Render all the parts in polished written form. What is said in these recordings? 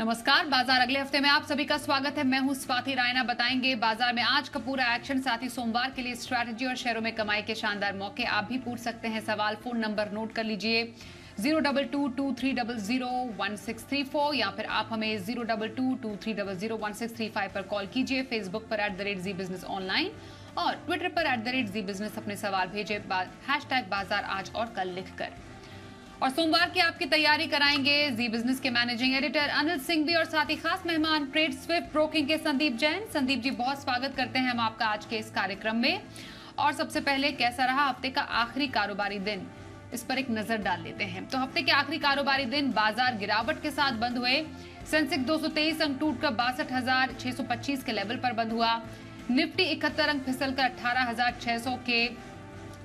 नमस्कार। बाजार अगले हफ्ते में आप सभी का स्वागत है। मैं हूं स्वाति रायना। बताएंगे बाजार में आज का पूरा एक्शन, साथ ही सोमवार के लिए स्ट्रैटेजी और शेयरों में कमाई के शानदार मौके। आप भी पूछ सकते हैं सवाल। फोन नंबर नोट कर लीजिए 02223001634 या फिर आप हमें 02223001635 पर कॉल कीजिए। फेसबुक पर @ZEE Business ऑनलाइन और ट्विटर पर @ZEE Business अपने सवाल भेजे #बाजार आज और कल लिखकर। और सोमवार की आपकी तैयारी कराएंगे जी बिजनेस के मैनेजिंग एडिटर अनिल सिंह भी और साथ ही खास मेहमान ट्रेड स्विफ्ट ब्रोकिंग के संदीप जैन। संदीप जी, बहुत स्वागत करते हैं हम आपका आज के इस कार्यक्रम में। और सबसे पहले, कैसा रहा हफ्ते का आखिरी कारोबारी दिन, इस पर एक नजर डाल लेते हैं। तो हफ्ते के आखिरी कारोबारी दिन बाजार गिरावट के साथ बंद हुए। सेंसेक्स 223 अंक टूटकर 62,625 के लेवल पर बंद हुआ। निफ्टी 71 अंक फिसलकर 18,600 के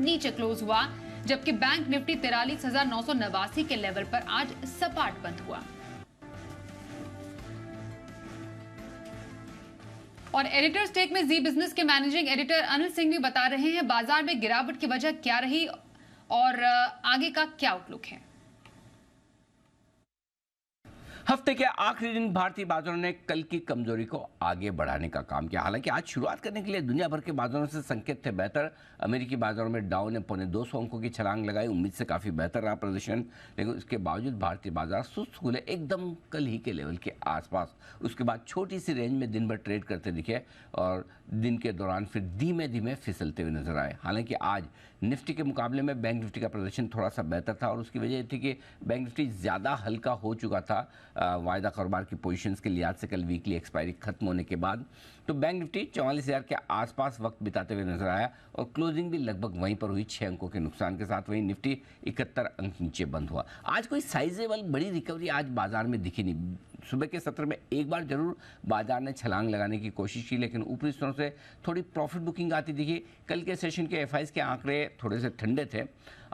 नीचे क्लोज हुआ, जबकि बैंक निफ्टी 43,989 के लेवल पर आज सपाट बंद हुआ। और एडिटर स्टेक में जी बिजनेस के मैनेजिंग एडिटर अनिल सिंह भी बता रहे हैं बाजार में गिरावट की वजह क्या रही और आगे का क्या आउटलुक है। हफ्ते के आखिरी दिन भारतीय बाजारों ने कल की कमजोरी को आगे बढ़ाने का काम किया। हालांकि आज शुरुआत करने के लिए दुनिया भर के बाजारों से संकेत थे बेहतर। अमेरिकी बाजारों में डाउ ने 250 अंकों की छलांग लगाई। उम्मीद से काफ़ी बेहतर रहा प्रदर्शन, लेकिन उसके बावजूद भारतीय बाजार सुस्त खुले, एकदम कल ही के लेवल के आसपास। उसके बाद छोटी सी रेंज में दिन भर ट्रेड करते दिखे और दिन के दौरान फिर धीमे धीमे फिसलते हुए नजर आए। हालांकि आज निफ्टी के मुकाबले में बैंक निफ्टी का प्रदर्शन थोड़ा सा बेहतर था और उसकी वजह थी कि बैंक निफ्टी ज़्यादा हल्का हो चुका था वायदा कारोबार की पोजीशंस के लिहाज से कल वीकली एक्सपायरी खत्म होने के बाद। तो बैंक निफ्टी 44,000 के आसपास वक्त बिताते हुए नजर आया और क्लोजिंग भी लगभग वहीं पर हुई 6 अंकों के नुकसान के साथ। वहीं निफ्टी 71 अंक नीचे बंद हुआ। आज कोई साइजेबल बड़ी रिकवरी आज बाजार में दिखी नहीं। सुबह के सत्र में एक बार जरूर बाजार ने छलांग लगाने की कोशिश की, लेकिन ऊपरी स्तरों से थोड़ी प्रॉफिट बुकिंग आती दिखी। कल के सेशन के एफआईज के आंकड़े थोड़े से ठंडे थे।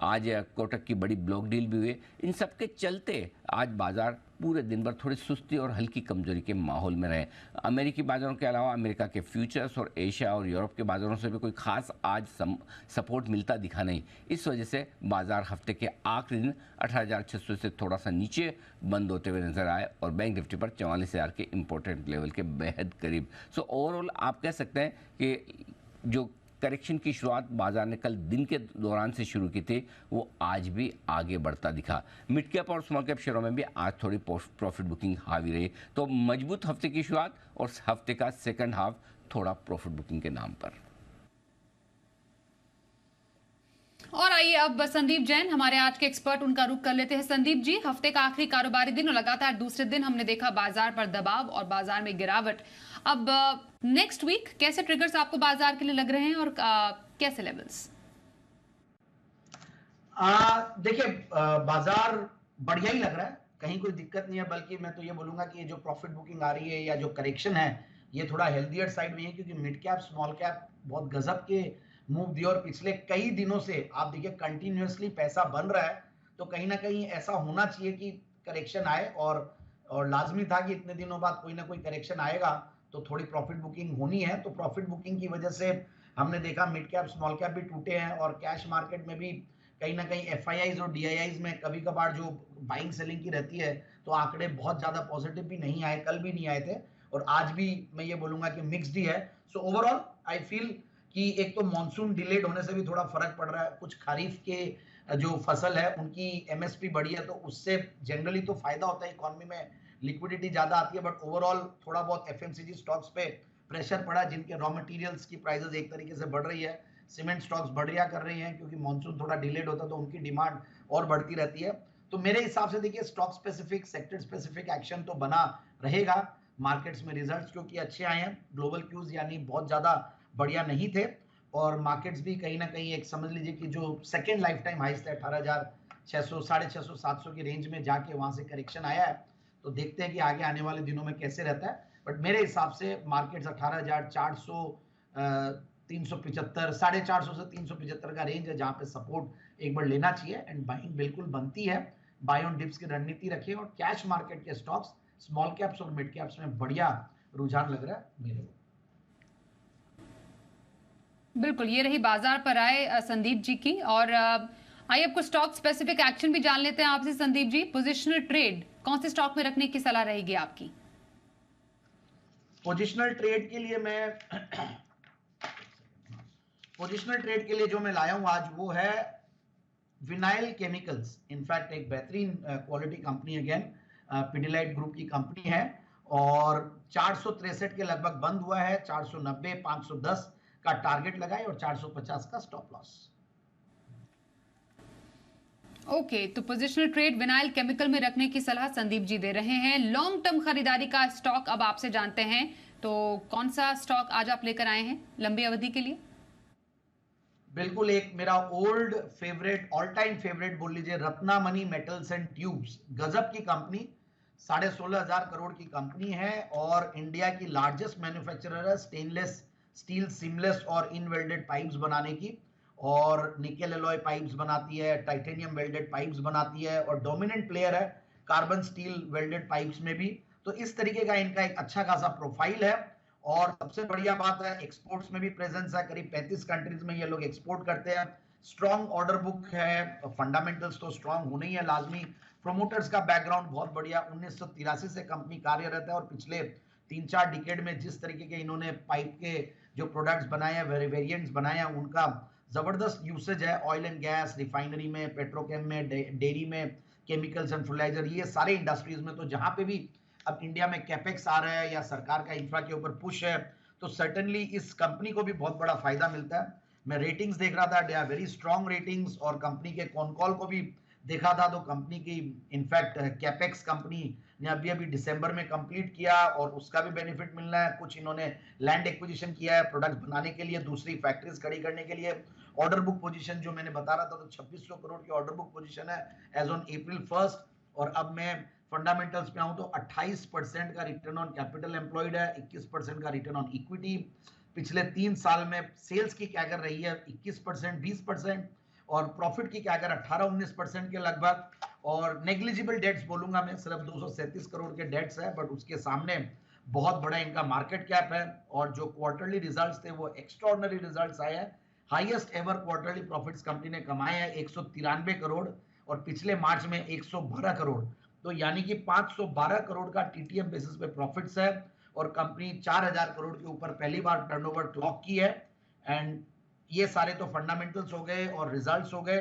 आज कोटक की बड़ी ब्लॉक डील भी हुई। इन सब के चलते आज बाजार पूरे दिन भर थोड़ी सुस्ती और हल्की कमजोरी के माहौल में रहे। अमेरिकी बाजारों के अलावा अमेरिका के फ्यूचर्स और एशिया और यूरोप के बाजारों से भी कोई खास आज सपोर्ट मिलता दिखा नहीं। इस वजह से बाजार हफ्ते के आखिरी दिन 18,600 से थोड़ा सा नीचे बंद होते हुए नजर आए और बैंक निफ्टी पर 44,000 के इंपॉर्टेंट लेवल के बेहद करीब। सो ओवरऑल आप कह सकते हैं कि जो करेक्शन की शुरुआत बाजार ने कल दिन के दौरान से शुरू की थी, वो आज भी आगे बढ़ता दिखा। मिड कैप और स्मॉल कैप शेयरों में भी आज थोड़ी प्रॉफिट बुकिंग हावी रही। तो मजबूत हफ्ते की शुरुआत और हफ्ते का सेकंड हाफ थोड़ा प्रॉफिट बुकिंग के नाम पर। और आइए अब संदीप जैन हमारे आज के एक्सपर्ट, उनका रुख कर लेते हैं। संदीप जी, हफ्ते का आखिरी कारोबारी दिन और लगातार दूसरे दिन हमने देखा बाजार पर दबाव और बाजार में गिरावट। अब नेक्स्ट वीक कैसे ट्रिगर्स आपको बाजार के लिए लग रहे हैं और कैसे लेवल्स? देखिए, बाजार बढ़िया ही लग रहा है, कहीं कोई दिक्कत नहीं है। बल्कि मैं तो ये बोलूंगा कि ये जो प्रॉफिट बुकिंग आ रही है या जो करेक्शन है, ये थोड़ा हेल्दियर साइड में है, क्योंकि मिड कैप स्मॉल कैप बहुत गजब के मूव दिए और पिछले कई दिनों से आप देखिए कंटिन्यूअसली पैसा बन रहा है। तो कहीं ना कहीं ऐसा होना चाहिए कि करेक्शन आए और लाजमी था कि इतने दिनों बाद कोई ना कोई करेक्शन आएगा, तो थोड़ी प्रॉफिट बुकिंग होनी है। तो प्रॉफिट बुकिंग की वजह से हमने देखा मिड कैप स्मॉल कैप भी टूटे हैं और कैश मार्केट में भी कहीं ना कहीं एफआईआईज और डीआईआईज में कभी कभार जो बाइंग सेलिंग की रहती है, तो आंकड़े बहुत ज्यादा पॉजिटिव भी नहीं आए, कल भी नहीं आए थे और आज भी मैं ये बोलूंगा कि मिक्स्ड ही है। सो ओवरऑल आई फील कि एक तो मॉनसून डिलेड होने से भी थोड़ा फर्क पड़ रहा है। कुछ खरीफ के जो फसल है उनकी एमएसपी बढ़ी है, तो उससे जनरली तो फायदा होता है, इकोनॉमी में लिक्विडिटी ज्यादा आती है। बट ओवरऑल थोड़ा बहुत एफएमसीजी स्टॉक्स पे प्रेशर पड़ा, जिनके रॉ मटेरियल्स की प्राइसेस एक तरीके से बढ़ रही है। सीमेंट स्टॉक्स बढ़िया कर रही हैं क्योंकि मॉनसून थोड़ा डिलेड होता है, तो उनकी डिमांड और बढ़ती रहती है। तो मेरे हिसाब से देखिए, stock specific sector specific action तो बना रहेगा। मार्केट्स में रिजल्ट्स क्योंकि अच्छे आए हैं, ग्लोबल क्यूज यानी बहुत ज्यादा बढ़िया नहीं थे और मार्केट्स भी कहीं ना कहीं एक समझ लीजिए कि जो सेकेंड लाइफ टाइम हाइस्ट है 18,600 650 700 की रेंज में जाके वहां से करेक्शन आया है। तो देखते हैं कि आगे आने वाले दिनों में कैसे रहता है। बट मेरे हिसाब से मार्केट्स 18,400 375 450 से 375 का रेंज है, जहां पे सपोर्ट एक बार लेना चाहिए एंड बाइंग बिल्कुल बनती है। बाय ऑन डिप्स की रणनीति रखिए और कैश मार्केट के स्टॉक्स स्मॉल कैप्स और मिड कैप्स में बढ़िया रुझान लग रहा है मेरे को। बिल्कुल, ये रही बाजार पर आए संदीप जी की। और आइए आपको स्टॉक स्पेसिफिक एक्शन भी जान लेते हैं आपसे संदीप जी। पोजिशनल ट्रेड कौन से स्टॉक में रखने की सलाह रहेगी आपकी? पोजिशनल ट्रेड के लिए मैं पोजिशनल ट्रेड के लिए जो मैं लाया हूं आज वो है विनाइल केमिकल्स। इनफैक्ट एक बेहतरीन quality company, again Pidilite group की कंपनी है और 463 के लगभग बंद हुआ है। 490, 510 का टारगेट लगाए और 450 का स्टॉप लॉस। ओके, तो पोजिशनल ट्रेड विनाइल केमिकल में रखने की सलाह संदीप जी दे रहे हैं। लॉन्ग टर्म खरीदारी का स्टॉक अब आपसे जानते हैं, तो कौन सा स्टॉक आज आप लेकर आए हैं लंबी अवधि के लिए? बिल्कुल, एक मेरा old favourite, all time favourite बोल लीजिए, रत्नामणि मेटल्स एंड ट्यूब्स। गजब की कंपनी, 16,500 करोड़ की कंपनी है और इंडिया की लार्जेस्ट मैन्युफैक्चरर है स्टेनलेस स्टील सीमलेस और इन वेल्डेड पाइप्स बनाने की, और निकेल एलॉय पाइप्स बनाती है, टाइटेनियम वेल्डेड पाइप्स बनाती है और डोमिनेंट प्लेयर है कार्बन स्टील वेल्डेड पाइप्स में भी। तो इस तरीके का इनका एक अच्छा खासा प्रोफाइल है और सबसे बढ़िया बात है एक्सपोर्ट्स में भी प्रेजेंस है। करीब 35 कंट्रीज में ये लोग एक्सपोर्ट करते हैं। स्ट्रॉन्ग ऑर्डर बुक है, फंडामेंटल्स तो स्ट्रॉन्ग होने ही है लाजमी। प्रोमोटर्स का बैकग्राउंड बहुत बढ़िया, 1983 से कंपनी कार्यरत है और पिछले 3-4 डिकेड में जिस तरीके के इन्होंने पाइप के जो प्रोडक्ट्स बनाए हैं, वेरिएंट्स बनाए हैं, उनका जबरदस्त यूसेज है ऑयल एंड गैस, रिफाइनरी में, पेट्रोकेम में, डेयरी में, केमिकल्स एंड फर्टिलाइजर, ये सारे इंडस्ट्रीज में। तो जहां पे भी अब इंडिया में कैपेक्स आ रहा है या सरकार का इंफ्रा के ऊपर पुश है, तो सर्टेनली इस कंपनी को भी बहुत बड़ा फायदा मिलता है। मैं रेटिंग्स देख रहा था, they are very strong ratings, और कंपनी के कॉन कॉल को भी देखा था तो कंपनी की इनफैक्ट कैपेक्स कंपनी ने अभी अभी दिसंबर में कंप्लीट किया और उसका भी बेनिफिट मिलना है। कुछ इन्होंने लैंड एक्विजिशन किया है प्रोडक्ट्स बनाने के लिए, दूसरी फैक्ट्रीज खड़ी करने के लिए। ऑर्डर बुक पोजीशन जो मैंने बता रहा था, तो 2600 करोड़ की ऑर्डर बुक पोजीशन है एज ऑन April 1st। और अब मैं फंडामेंटल्स पे आऊं तो 28% का रिटर्न ऑन कैपिटल एम्प्लॉयड है, 21% का रिटर्न ऑन इक्विटी। पिछले 3 साल में सेल्स की कैगर रही है 21%, 20%, और प्रॉफिट की कैगर 18-19% के लगभग। और नेग्लिजिबल डेट्स बोलूंगा मैं, सिर्फ 237 करोड़ के डेट्स है, बट उसके सामने बहुत बड़ा इनका मार्केट कैप है। और जो क्वार्टरली रिजल्ट्स थे वो एक्स्ट्राऑर्डिनरी रिजल्ट्स आए हैं। Highest ever quarterly profits company ने कमाए हैं 193 करोड़ और पिछले मार्च में 112 करोड़। तो यानी कि 512 करोड़ का टीटीएम बेसिस पे प्रॉफिट्स है और कंपनी 4000 करोड़ के ऊपर पहली बार टर्नओवर क्लॉक की है। एंड ये सारे तो फंडामेंटल्स हो गए और रिजल्ट्स हो गए।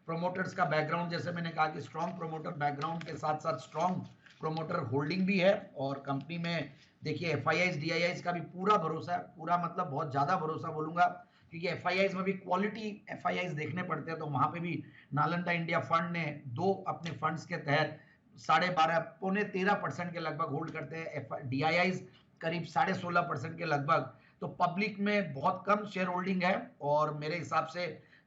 प्रोमोटर्स का बैकग्राउंड, जैसे मैंने कहा कि स्ट्रॉन्ग प्रोमोटर बैकग्राउंड के साथ साथ स्ट्रॉन्ग प्रोमोटर होल्डिंग भी है। और कंपनी में देखिए FIIs DIIs का भी पूरा भरोसा है, पूरा मतलब बहुत ज्यादा भरोसा बोलूंगा, क्योंकि FIIs में भी क्वालिटी FIIs देखने पड़ते हैं। तो वहां पे भी नालंदा इंडिया फंड ने 2 अपने फंड्स के तहत 12.5 पौने 13% के लगभग होल्ड करते हैं। DIIs करीब 16.5% के लगभग। तो पब्लिक में बहुत कम शेयर होल्डिंग है और मेरे हिसाब से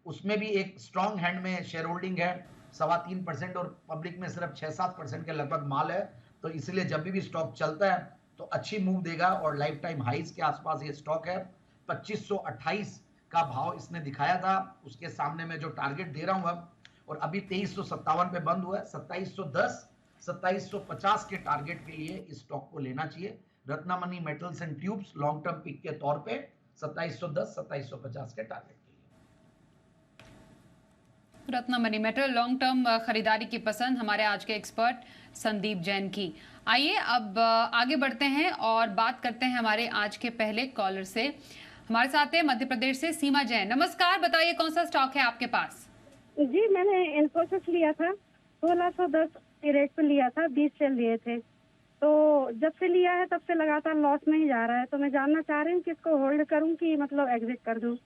उसमें भी एक स्ट्रॉन्ग हैंड में शेयर होल्डिंग है 3.25%, और पब्लिक में सिर्फ 6-7% के लगभग माल है। तो इसलिए जब भी स्टॉक चलता है तो अच्छी मूव देगा और लाइफ टाइम हाइज के आसपास ये स्टॉक है। 2528 का भाव इसने दिखाया था, उसके सामने मैं जो टारगेट दे रहा हूं अब, और अभी 2357 पे बंद हुआ है। 2710 2750 के टारगेट के लिए इस स्टॉक को लेना चाहिए। Ratnamani metals and tubes long term pick के तौर पे 2710 2750 के टारगेट के लिए। रत्नामणि मेटल लॉन्ग टर्म खरीदारी की पसंद हमारे आज के एक्सपर्ट संदीप जैन की। आइए अब आगे बढ़ते हैं और बात करते हैं हमारे आज के पहले कॉलर से। हमारे साथ है मध्य प्रदेश से सीमा जैन। नमस्कार, बताइए कौन सा स्टॉक है आपके पास? जी, मैंने इन्फोसिस लिया था, 1610 के रेट पे लिया था, 20 शेयर लिए थे। तो जब से लिया है तब से लगातार लॉस में ही जा रहा है। तो मैं जानना चाह रही हूँ कि इसको होल्ड करूँ कि मतलब एग्जिट कर दूँ।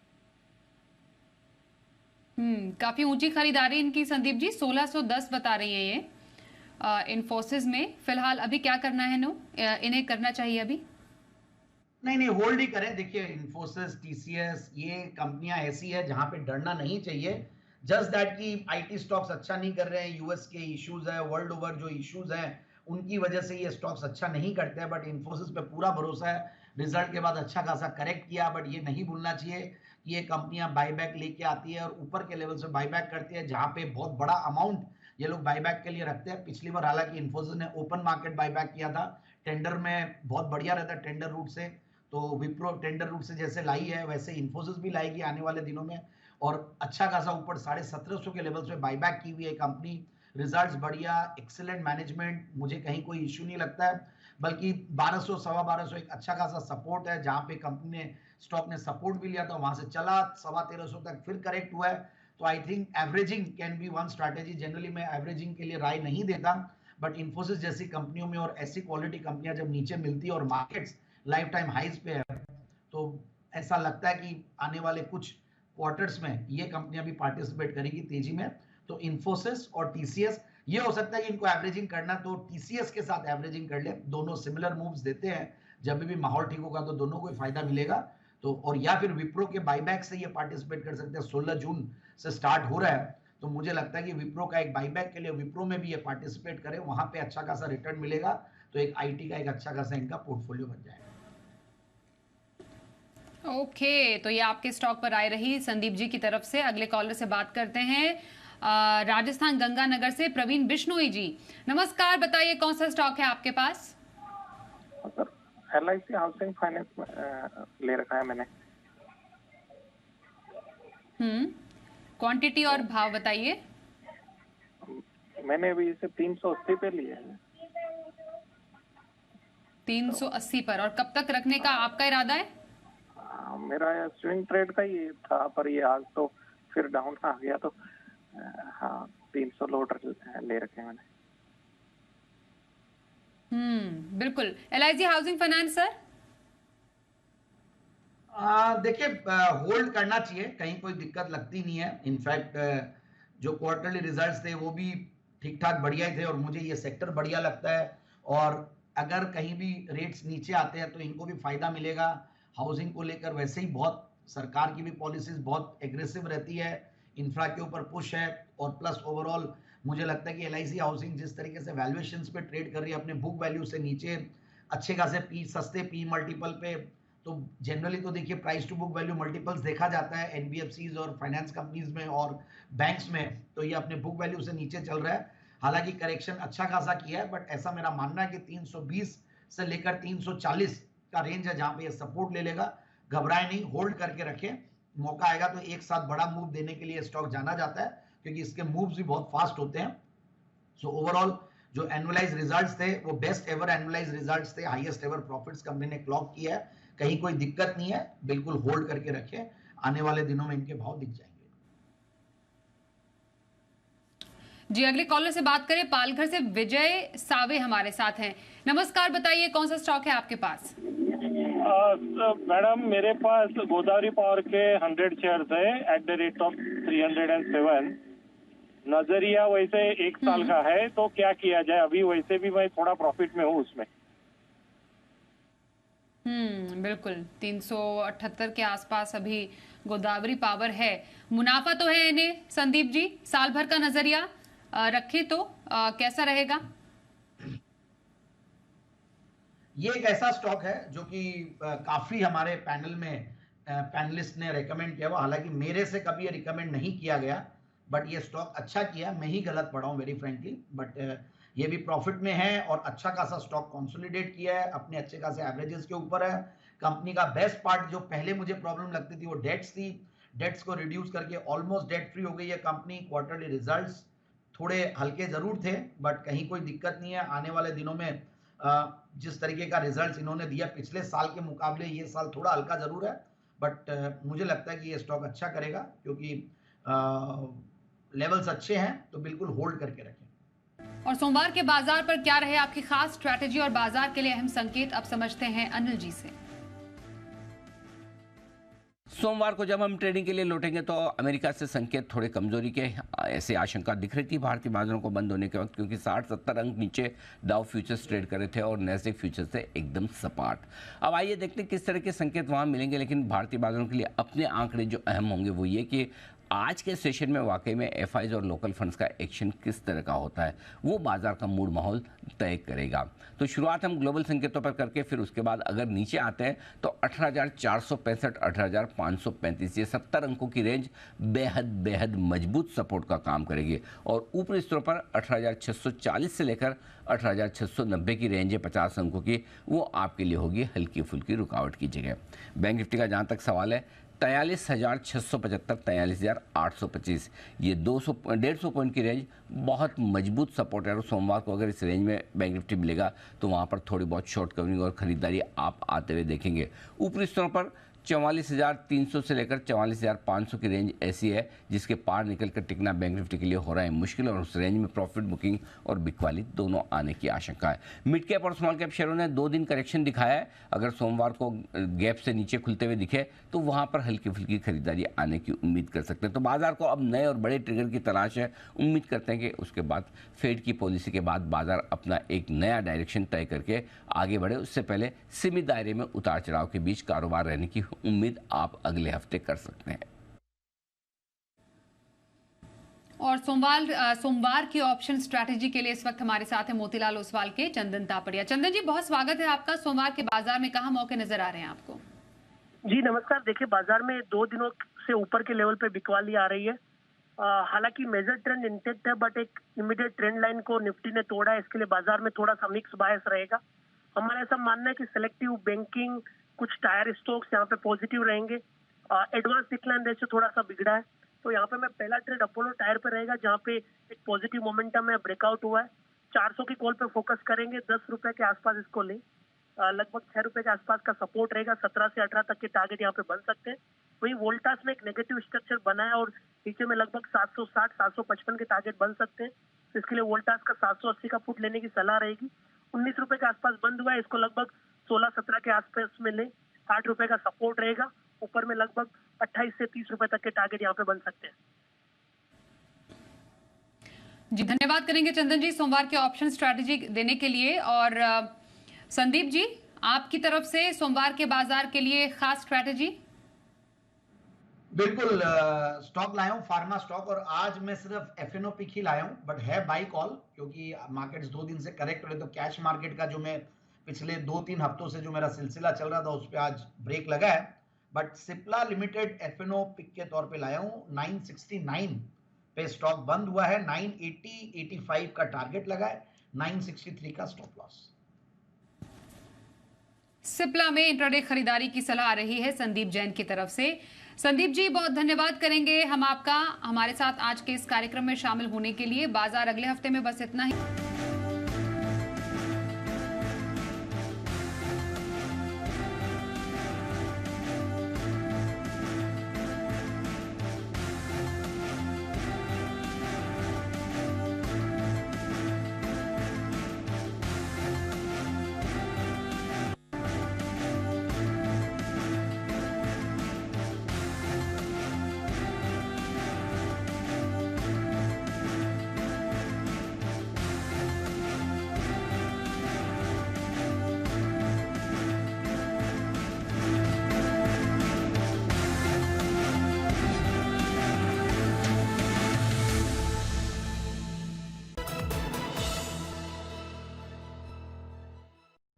काफी ऊंची खरीदारी इनकी संदीप जी, 1610 बता रही है ये इन्फोसिस में। फिलहाल अभी क्या करना है इन्हें करना चाहिए अभी? नहीं, होल्ड ही करें। देखिए इन्फोसिस, TCS, ये कंपनियां ऐसी है जहां पे डरना नहीं चाहिए। जस्ट दैट कि IT स्टॉक्स अच्छा नहीं कर रहे हैं, यूएस के इश्यूज है, वर्ल्ड ओवर जो इश्यूज हैं उनकी वजह से ये स्टॉक्स अच्छा नहीं करते हैं। बट इन्फोसिस पे पूरा भरोसा है, रिजल्ट के बाद अच्छा खासा करेक्ट किया। बट ये नहीं भूलना चाहिए कि ये कंपनियां बाईबैक लेके आती है और ऊपर के लेवल से बाईबैक करती है, जहां पे बहुत बड़ा अमाउंट ये लोग बाईबैक के लिए रखते हैं। पिछली बार हालांकि इन्फोसिस ने ओपन मार्केट बाईबैक किया था, टेंडर में बहुत बढ़िया रहता है टेंडर रूट से। तो विप्रो टेंडर रूट से जैसे लाई है वैसे इन्फोसिस भी लाएगी आने वाले दिनों में। और अच्छा खासा ऊपर 1750 के लेवल्स पे बाईबैक की हुई है कंपनी। रिजल्ट्स बढ़िया, एक्सीलेंट मैनेजमेंट, मुझे कहीं कोई इश्यू नहीं लगता है, बल्कि 1200 सवा 1200 एक अच्छा खासा सपोर्ट है, जहां पे कंपनी ने स्टॉक ने सपोर्ट भी लिया था, वहां से चला 1350 तक, फिर करेक्ट हुआ है। तो I think averaging can be one strategy. Generally मैं एवरेजिंग के लिए राय नहीं देता, बट इन्फोसिस जैसी कंपनियों में और ऐसी क्वालिटी कंपनियां जब नीचे मिलती है और मार्केट्स लाइफ टाइम हाइज पे है, तो ऐसा लगता है कि आने वाले कुछ क्वार्टर्स में ये कंपनियां भी पार्टिसिपेट करेगी तेजी में। तो इन्फोसिस और टीसीएस, ये हो सकता है कि इनको एवरेजिंग करना तो टीसीएस के साथ एवरेजिंग कर ले, दोनों सिमिलर मूव्स देते हैं, जब भी माहौल ठीक होगा तो दोनों को फायदा मिलेगा। तो और या फिर विप्रो के बाईबैक से ये पार्टिसिपेट कर सकते हैं, 16 जून से स्टार्ट हो रहा है, तो मुझे लगता है कि विप्रो का एक बाईबैक के लिए विप्रो में भी ये पार्टिसिपेट करे, वहां पे अच्छा खासा रिटर्न मिलेगा, तो एक आईटी का एक अच्छा खासा इनका पोर्टफोलियो बन जाएगा। ओके, तो ये आपके स्टॉक पर आए रही संदीप जी की तरफ से। अगले कॉलर से बात करते हैं राजस्थान गंगानगर से प्रवीण बिश्नोई जी। नमस्कार, बताइए कौन सा स्टॉक है आपके पास? LIC हाउसिंग फाइनेंस ले रखा है मैंने। क्वांटिटी और भाव बताइए। मैंने अभी इसे 380 पे लिया है। 380 पर, और कब तक रखने का आपका इरादा है? मेरा स्विंग ट्रेड का ही था, पर ये आज तो फिर डाउन आ गया, तो हाँ 300 लोड ले रखे मैंने। बिल्कुल। LIC housing finance sir? देखिए, होल्ड करना चाहिए, कहीं कोई दिक्कत लगती नहीं है। इनफैक्ट जो क्वार्टरली रिजल्ट्स थे वो भी ठीक ठाक बढ़िया ही थे, और मुझे ये सेक्टर बढ़िया लगता है। और अगर कहीं भी रेट्स नीचे आते हैं तो इनको भी फायदा मिलेगा। हाउसिंग को लेकर वैसे ही बहुत सरकार की भी पॉलिसीज बहुत एग्रेसिव रहती है, इंफ्रा के ऊपर पुश है, और प्लस ओवरऑल मुझे लगता है कि LIC हाउसिंग जिस तरीके से वैल्यूएशंस पे ट्रेड कर रही है अपने बुक वैल्यू से नीचे, अच्छे खासे सस्ते पी मल्टीपल पे, तो जनरली तो देखिए price to book value multiples देखा जाता है NBFCs और फाइनेंस कंपनीज में और बैंक्स में, तो ये अपने बुक वैल्यू से नीचे चल रहा है। हालांकि करेक्शन अच्छा खासा किया है, बट ऐसा मेरा मानना है कि 320 से लेकर 340 का रेंज है जहां पे ये सपोर्ट ले लेगा। घबराए नहीं, होल्ड करके रखें, मौका आएगा तो एक साथ बड़ा मूव देने के लिए स्टॉक जाना जाता है, क्योंकि इसके मूव्स भी बहुत फास्ट होते हैं। सो ओवरऑल जो एनुअलाइज रिजल्ट्स थे वो बेस्ट एवर एनुअलाइज रिजल्ट्स थे, हाईएस्ट एवर प्रॉफिट्स कंपनी ने क्लॉक किया है, कहीं कोई दिक्कत नहीं है, बिल्कुल होल्ड करके रखें, आने वाले दिनों में इनके भाव दिख जाएंगे। जी, अगले कॉलर से बात करें, पालघर से विजय सावे हमारे साथ हैं। नमस्कार, बताइए कौन सा स्टॉक है आपके पास? मैडम, मेरे पास गोदावरी पावर के 100 शेयर्स है एट द रेट ऑफ 307। नजरिया वैसे 1 साल का है, तो क्या किया जाए? अभी वैसे भी मैं थोड़ा प्रॉफिट में हूँ उसमें। बिल्कुल 378 के आसपास अभी गोदावरी पावर है। मुनाफा तो है इन्हें संदीप जी, साल भर का नजरिया रखें तो कैसा रहेगा? ये एक ऐसा स्टॉक है जो कि काफी हमारे पैनल में पैनलिस्ट ने रेकमेंड किया हुआ, हालांकि मेरे से कभी ये रिकमेंड नहीं किया गया, बट ये स्टॉक अच्छा किया, मैं ही गलत पड़ा हूं वेरी फ्रेंकली, बट ये भी प्रॉफिट में है और अच्छा खासा स्टॉक कंसोलिडेट किया है, अपने अच्छे खासे एवरेजेस के ऊपर है। कंपनी का बेस्ट पार्ट, जो पहले मुझे प्रॉब्लम लगती थी वो डेट्स थी, डेट्स को रिड्यूस करके ऑलमोस्ट डेट फ्री हो गई है कंपनी। क्वार्टरली रिजल्ट्स थोड़े हल्के जरूर थे, बट कहीं कोई दिक्कत नहीं है। आने वाले दिनों में जिस तरीके का रिजल्ट्स इन्होंने दिया पिछले साल के मुकाबले ये साल थोड़ा हल्का जरूर है, बट मुझे लगता है कि ये स्टॉक अच्छा करेगा, क्योंकि लेवल्स अच्छे हैं, तो बिल्कुल होल्ड करके रखें। और सोमवार के बाजार पर क्या रहे आपकी खास स्ट्रैटेजी और बाजार के लिए अहम संकेत, अब समझते हैं अनिल जी से। सोमवार को जब हम ट्रेडिंग के लिए लौटेंगे तो अमेरिका से संकेत थोड़े कमजोरी के ऐसे आशंका दिख रही थी भारतीय बाजारों को बंद होने के वक्त, क्योंकि 60-70 अंक नीचे डाउ फ्यूचर्स ट्रेड कर रहे थे और नैस्डैक फ्यूचर्स से एकदम सपाट। अब आइए देखते हैं किस तरह के संकेत वहां मिलेंगे, लेकिन भारतीय बाजारों के लिए अपने आंकड़े जो अहम होंगे वो ये कि आज के सेशन में वाकई में एफआईज और लोकल फंड्स का एक्शन किस तरह का होता है, वो बाजार का मूड माहौल तय करेगा। तो शुरुआत हम ग्लोबल संकेतों पर करके फिर उसके बाद अगर नीचे आते हैं तो 18,465, 18,535 ये 70 अंकों की रेंज बेहद मजबूत सपोर्ट का काम करेगी, और ऊपरी स्तरों पर 18,640 से लेकर 18,690 की रेंज है 50 अंकों की, वो आपके लिए होगी हल्की फुल्की रुकावट की जगह। बैंक निफ्टी का जहाँ तक सवाल है, 43,675, 43,825, ये 150 पॉइंट की रेंज बहुत मजबूत सपोर्ट है। और सोमवार को अगर इस रेंज में बैंक निफ्टी मिलेगा तो वहाँ पर थोड़ी बहुत शॉर्ट कवरिंग और खरीदारी आप आते हुए देखेंगे। ऊपरी स्तरों पर 44,300 से लेकर 44,500 की रेंज ऐसी है जिसके पार निकलकर टिकना बैंक निफ्टी के लिए हो रहा है मुश्किल, और उस रेंज में प्रॉफिट बुकिंग और बिकवाली दोनों आने की आशंका है। मिड कैप और स्मॉल कैप शेयरों ने 2 दिन करेक्शन दिखाया है। अगर सोमवार को गैप से नीचे खुलते हुए दिखे तो वहां पर हल्की फुल्की खरीदारी आने की उम्मीद कर सकते हैं। तो बाजार को अब नए और बड़े ट्रिगर की तलाश है। उम्मीद करते हैं कि उसके बाद फेड की पॉलिसी के बाद बाजार अपना एक नया डायरेक्शन तय करके आगे बढ़े। उससे पहले सीमित दायरे में उतार चढ़ाव के बीच कारोबार रहने की उम्मीद आप अगले हफ्ते कर सकते हैं। और सोमवार की ऑप्शन स्ट्रैटेजी के लिए इस वक्त हमारे साथ है मोतीलाल ओसवाल के चंदन तापड़िया। चंदन जी, बहुत स्वागत है आपका। सोमवार के बाजार में कहां मौके नजर आ रहे हैं आपको? जी नमस्कार। देखिए, बाजार में 2 दिनों से ऊपर के लेवल पे बिकवाली आ रही है। हालांकि मेजर ट्रेंड इंटेक्ट है, बट एक इमीडिएट ट्रेंड लाइन को निफ्टी ने तोड़ा है। इसके लिए बाजार में थोड़ा सा मिक्स बायस रहेगा। हमारा ऐसा मानना है कि सिलेक्टिव बैंकिंग, कुछ टायर स्टॉक्स यहाँ पे पॉजिटिव रहेंगे। एडवांस डिक्लाइन रेशियो थोड़ा सा बिगड़ा है, तो यहाँ पे मैं पहला ट्रेड अपोलो टायर पे रहेगा जहाँ पे एक पॉजिटिव मोमेंटम है, ब्रेकआउट हुआ है। 400 की कॉल पे फोकस करेंगे, 10 रुपए के आसपास इसको ले। लगभग 6 रुपए के आसपास का सपोर्ट रहेगा। 17 से 18 तक के टारगेट यहाँ पे बन सकते हैं। वहीं वोल्टास में एक नेगेटिव स्ट्रक्चर बना है और नीचे में लगभग 760, 755 के टारगेट बन सकते हैं। तो इसके लिए वोल्टास का 780 का फुट लेने की सलाह रहेगी। 19 रुपए के आसपास बंद हुआ है, इसको लगभग 16-17 के आसपास में ले। 8 रुपए का सपोर्ट रहेगा। ऊपर में लगभग 28 से 30 रुपए तक के टारगेट यहाँ पे बन सकते हैं। जी धन्यवाद करेंगे चंदन जी सोमवार के ऑप्शन स्ट्रैटेजी देने के लिए। और संदीप जी, आपकी तरफ से सोमवार के बाजार के लिए खास स्ट्रैटेजी? बिल्कुल, स्टॉक लाया हूं, फार्मा स्टॉक, और आज मैं सिर्फ एफएनओ पिक ही लाया हूं, बट है बाई कॉल क्योंकि मार्केट्स 2 दिन से करेक्ट हो रहे। तो कैश मार्केट का जो मैं पिछले 2-3 हफ्तों से जो मेरा सिलसिला चल रहा था उस पर आज ब्रेक लगा है। But Cipla limited FNO pick के तौर पे लाया हूं। 969 पे स्टॉक बंद हुआ है। 980-85 का टारगेट लगा है। 963 का स्टॉप लॉस। सिप्ला में इंट्राडे खरीदारी की सलाह आ रही है संदीप जैन की तरफ से। संदीप जी, बहुत धन्यवाद करेंगे हम आपका हमारे साथ आज के इस कार्यक्रम में शामिल होने के लिए। बाजार अगले हफ्ते में बस इतना ही।